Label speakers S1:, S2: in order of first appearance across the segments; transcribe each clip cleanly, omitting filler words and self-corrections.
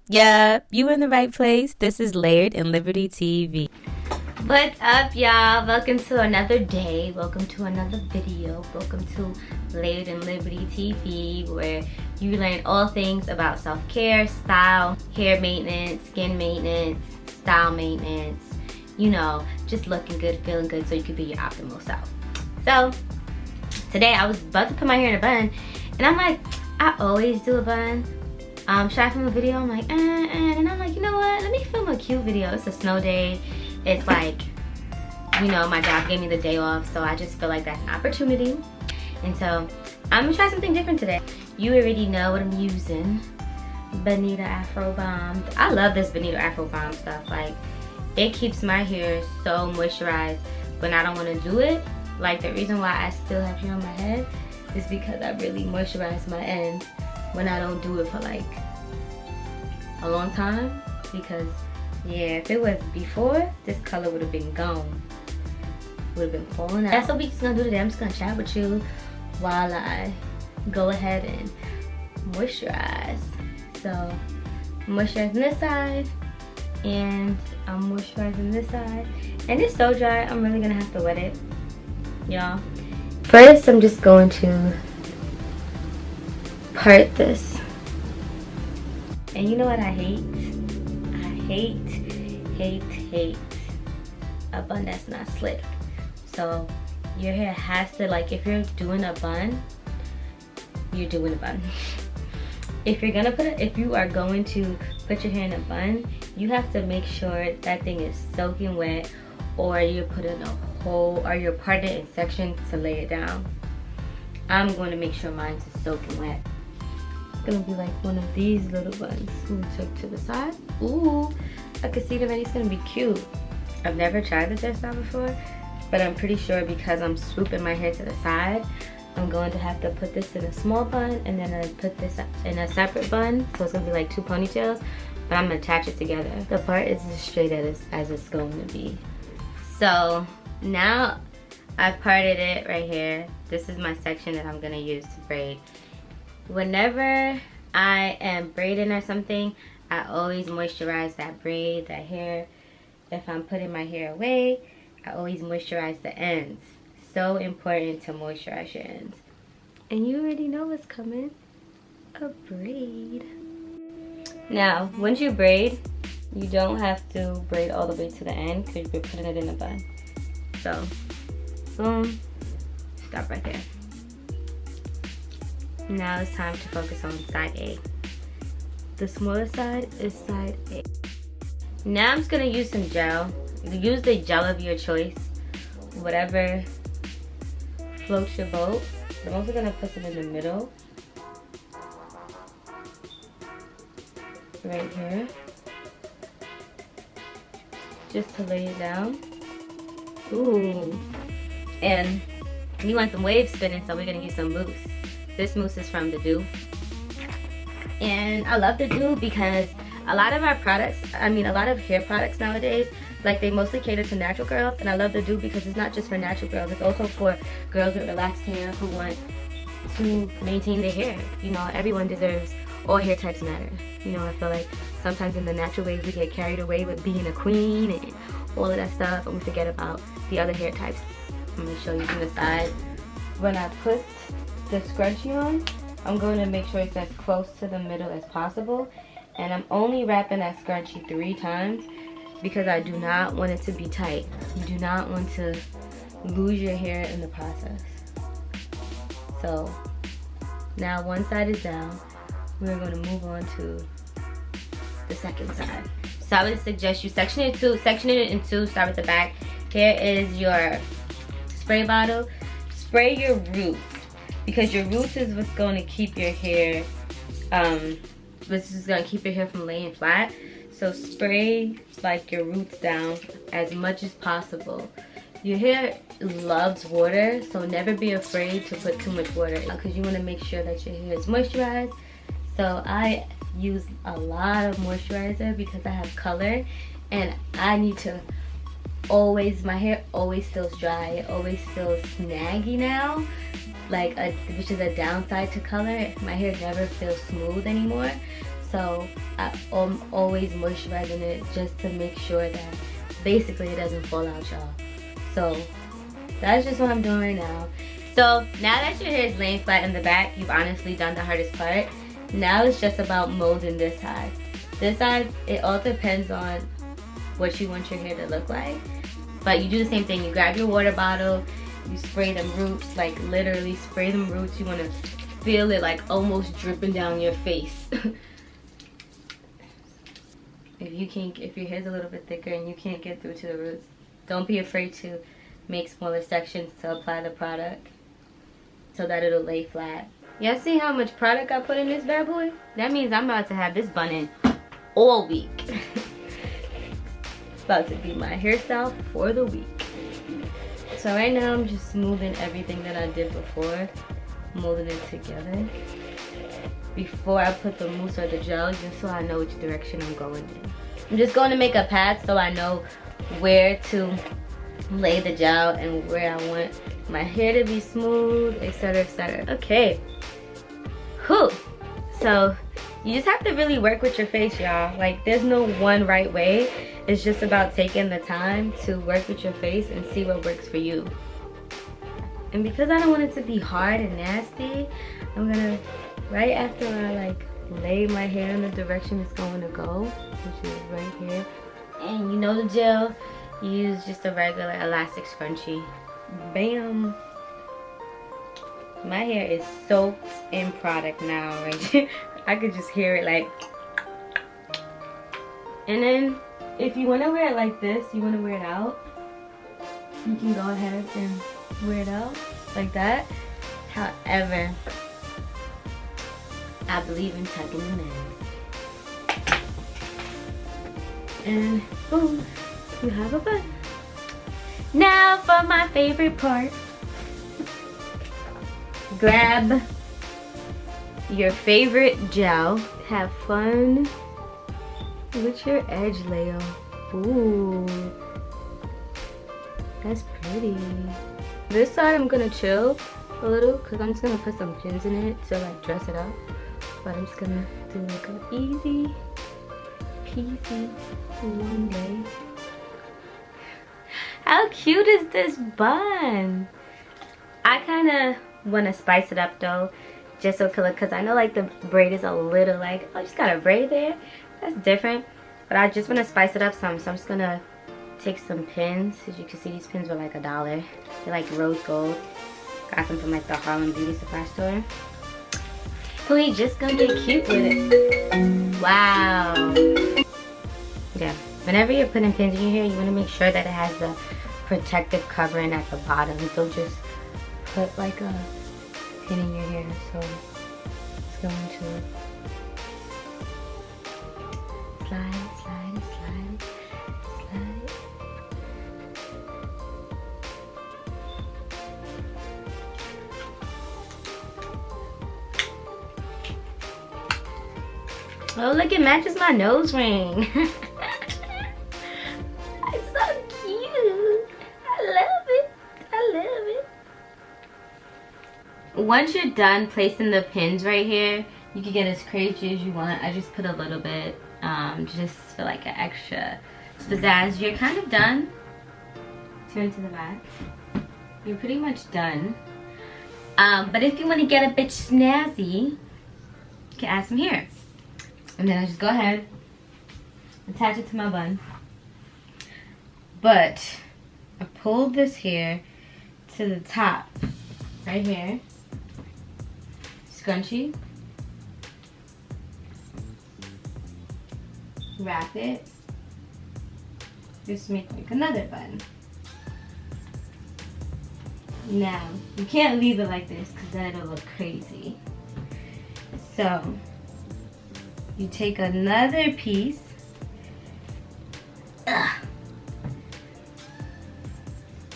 S1: Yeah, you in the right place. This is Layered in Liberty TV.
S2: What's up, y'all? Welcome to another day. Welcome to another video. Welcome to Layered in Liberty TV, where you learn all things about self-care, style, hair maintenance, skin maintenance, style maintenance, you know, just looking good, feeling good so you can be your optimal self. So today I was about to put my hair in a bun, and I'm like, I always do a bun. Should I film a video? I'm like, and I'm like, you know what? Let me film a cute video. It's a snow day. It's like, you know, my job gave me the day off, so I just feel like that's an opportunity. And so I'm gonna try something different today. You already know what I'm using. Bonita Afro Bomb. I love this Bonita Afro Bomb stuff. Like, it keeps my hair so moisturized when I don't want to do it. Like, the reason why I still have hair on my head is because I really moisturize my ends when I don't do it for like a long time. Because yeah, if it was before, this color would have been gone. Would have been falling out. That's what we're just gonna do today. I'm just gonna chat with you while I go ahead and moisturize. So I'm moisturizing this side and I'm moisturizing this side. And it's so dry, I'm really gonna have to wet it, y'all. First, I'm just going to part this. And you know what I hate? I hate a bun that's not slick. So your hair has to, like, if you're doing a bun, you're doing a bun. If you are going to put your hair in a bun, you have to make sure that thing is soaking wet, or you're putting a hole, or you're parting it in sections to lay it down. I'm going to make sure mine's soaking wet. It's gonna be like one of these little buns. Ooh, took to the side. Ooh, I can see it already. It's gonna be cute. I've never tried this hairstyle before, but I'm pretty sure because I'm swooping my hair to the side, I'm going to have to put this in a small bun, and then I put this in a separate bun. So it's gonna be like two ponytails, but I'm gonna attach it together. The part is as straight as it's going to be. So now I've parted it right here. This is my section that I'm gonna use to braid. Whenever I am braiding or something, I always moisturize that braid, that hair. If I'm putting my hair away, I always moisturize the ends. So important to moisturize your ends. And you already know what's coming. A braid. Now, once you braid, you don't have to braid all the way to the end because you're putting it in a bun. So, boom, stop right there. Now it's time to focus on side A. The smaller side is side A. Now I'm just gonna use some gel. Use the gel of your choice, whatever floats your boat. I'm also gonna put some in the middle, right here, just to lay it down. Ooh, and we want some wave spinning, so we're gonna use some mousse. This mousse is from the Do. And I love the Do because a lot of our products, a lot of hair products nowadays, like, they mostly cater to natural girls. And I love the Do because it's not just for natural girls, it's also for girls with relaxed hair who want to maintain their hair. You know, everyone deserves, all hair types matter. You know, I feel like sometimes in the natural ways we get carried away with being a queen and all of that stuff, and we forget about the other hair types. I'm gonna show you from the side. When I put the scrunchie on, I'm going to make sure it's as close to the middle as possible, and I'm only wrapping that scrunchie 3 times because I do not want it to be tight. You do not want to lose your hair in the process. So now one side is down, we're going to move on to the second side. So I would suggest you section it in two, start with the back. Here is your spray bottle. Spray your roots, because your roots is what's going to keep your hair, this is going to keep your hair from laying flat. So spray, like, your roots down as much as possible. Your hair loves water, so never be afraid to put too much water in, because you want to make sure that your hair is moisturized. So I use a lot of moisturizer because I have color, and I need to always, my hair always feels dry, it always feels snaggy now, like which is a downside to color. My hair never feels smooth anymore. So I'm always moisturizing it just to make sure that basically it doesn't fall out, y'all. So that's just what I'm doing right now. So now that your hair is laying flat in the back, you've honestly done the hardest part. Now it's just about molding this side. This side, it all depends on what you want your hair to look like. But you do the same thing. You grab your water bottle, you spray them roots, like literally spray them roots. You want to feel it like almost dripping down your face. If your hair's a little bit thicker and you can't get through to the roots, don't be afraid to make smaller sections to apply the product so that it'll lay flat. Y'all see how much product I put in this bad boy? That means I'm about to have this bun in all week. It's about to be my hairstyle for the week. So right now I'm just smoothing everything that I did before, molding it together before I put the mousse or the gel, just so I know which direction I'm going in. I'm just going to make a path so I know where to lay the gel and where I want my hair to be smooth, etc, etc. Okay. Whew. So you just have to really work with your face, y'all. Like, there's no one right way. It's just about taking the time to work with your face and see what works for you. And because I don't want it to be hard and nasty, I'm gonna, right after I like lay my hair in the direction it's going to go, which is right here, and you know the gel, use just a regular elastic scrunchie. Bam! My hair is soaked in product now, right? I could just hear it like. And then if you want to wear it like this, you want to wear it out, you can go ahead and wear it out like that. However, I believe in tucking the ends. And boom, you have a bun. Now for my favorite part. Grab your favorite gel. Have fun with your edge layer. Ooh, that's pretty. This side I'm gonna chill a little because I'm just gonna put some pins in it to like dress it up. But I'm just gonna do like an easy peasy one day. How cute is this bun? I kind of want to spice it up though, just so because I know like the braid is a little like, oh, you just got a braid there. That's different. But I just want to spice it up some, so I'm just gonna take some pins. As you can see, these pins were like $1. They're like rose gold. Got them from like the Harlem Beauty Supply store. So we just gonna get cute with it. Wow. Yeah. Whenever you're putting pins in your hair, you want to make sure that it has the protective covering at the bottom. Don't just put like a pin in your hair. So it's going to slide, slide, slide, slide. Oh, look, it matches my nose ring. It's so cute. I love it. I love it. Once you're done placing the pins right here, you can get as crazy as you want. I just put a little bit, just for like an extra pizzazz. You're kind of done. Turn to the back. You're pretty much done. But if you want to get a bit snazzy, you can add some hair. And then I just go ahead, attach it to my bun. But I pulled this hair to the top, right here. Scrunchie. Wrap it. Just make like another bun. Now, you can't leave it like this because then it'll look crazy. So, you take another piece.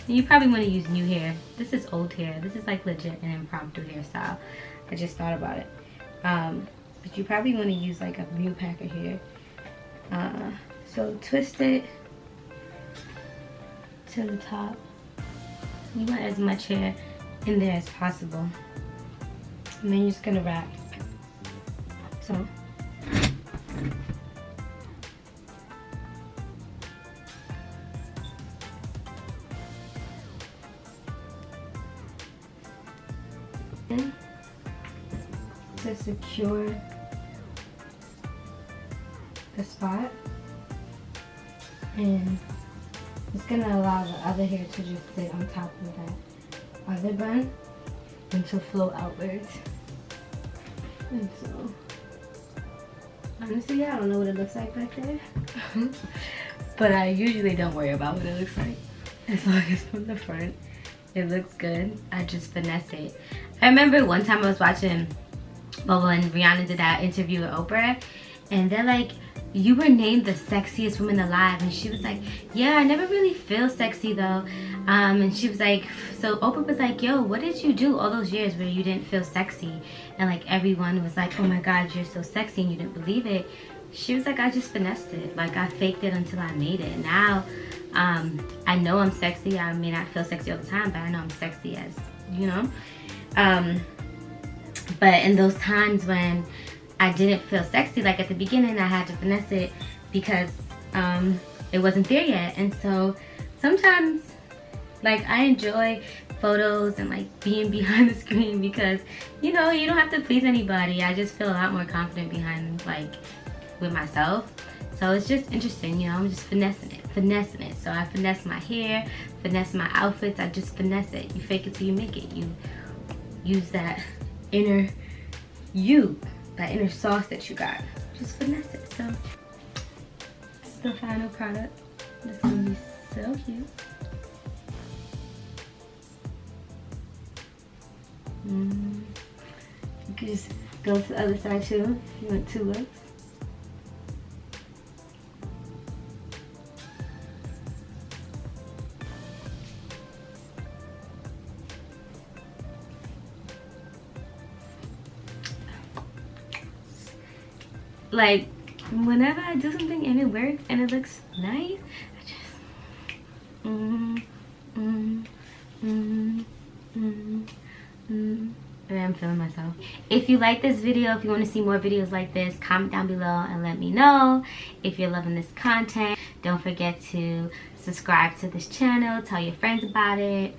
S2: You probably want to use new hair. This is old hair. This is like legit an impromptu hairstyle. I just thought about it. But you probably want to use like a new pack of hair. So twist it to the top. You want as much hair in there as possible. And then you're just gonna wrap. So button to secure the spot, and it's gonna allow the other hair to just sit on top of that other bun and to flow outwards. And so, honestly, I don't know what it looks like back there. But I usually don't worry about what it looks like. As long as from the front, it looks good. I just finesse it. I remember one time I was watching, well, when Rihanna did that interview with Oprah, and they're like, you were named the sexiest woman alive. And she was like, yeah, I never really feel sexy though. And she was like, so Oprah was like, yo, what did you do all those years where you didn't feel sexy? And like everyone was like, oh my God, you're so sexy, and you didn't believe it. She was like, I just finessed it. Like, I faked it until I made it. Now, I know I'm sexy. I may not feel sexy all the time, but I know I'm sexy as, you know. But in those times when I didn't feel sexy, like at the beginning, I had to finesse it because it wasn't there yet. And so sometimes, like, I enjoy photos and like being behind the screen because, you know, you don't have to please anybody. I just feel a lot more confident behind, like, with myself. So it's just interesting, you know. I'm just finessing it. So I finesse my hair, finesse my outfits. I just finesse it. You fake it till you make it. You use that inner you, that inner sauce that you got. Just finesse it. So this is the final product. This is gonna be so cute. You can just go to the other side too if you want two looks. Like, whenever I do something and it works and it looks nice, I just and I'm feeling myself. If you like this video, if you want to see more videos like this, comment down below and let me know. If you're loving this content, don't forget to subscribe to this channel, tell your friends about it,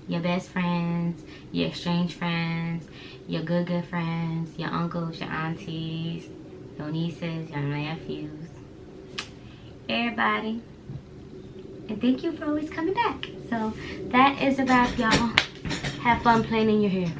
S2: your best friends, your estranged friends, your good friends, your uncles, your aunties, your nieces, your nephews, everybody. And thank you for always coming back. So that is a wrap, y'all. Have fun playing in your hair.